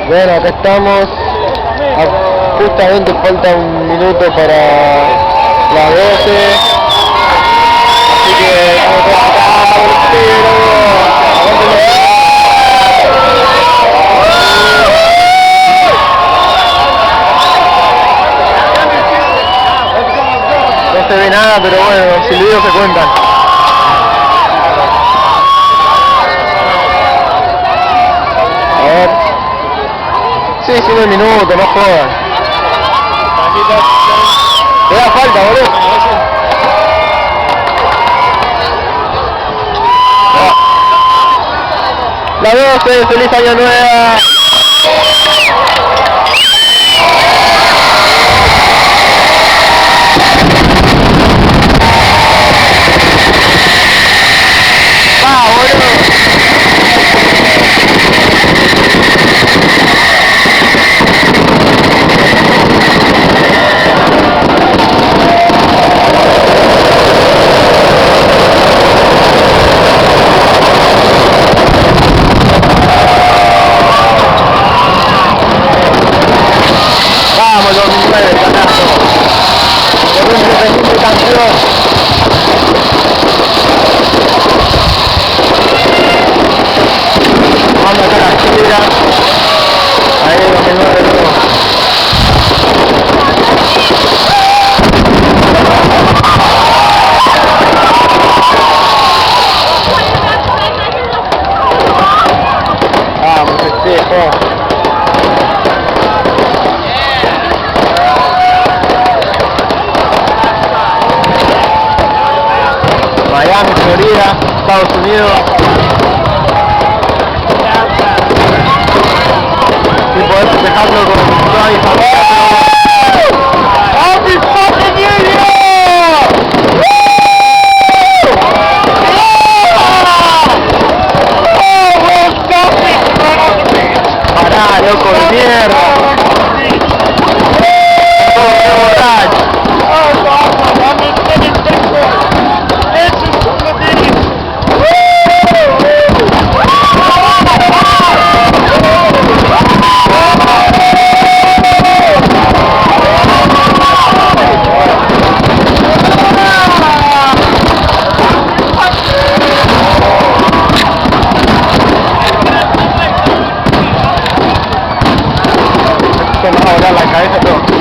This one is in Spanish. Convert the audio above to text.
Bueno, acá estamos. Justamente falta un minuto para las 12. Así que estamos todos acá, no se ve nada, pero bueno, si el video se cuentan. A ver. Sí, 9 minutos, no jodan. Te da falta, boludo. La 12, feliz año nuevo. Vamos los 9, canazo. Por un tremendo campeón. Vamos acá a la esquina. Ahí los 9 de nuevo. Vamos, festejo. Miami, Florida, Estados Unidos. Sin poder festejarlo con toda mi familia, pero... ¡Happy fucking New Year! Pará, loco de mierda. Se me va a volar la cabeza todo.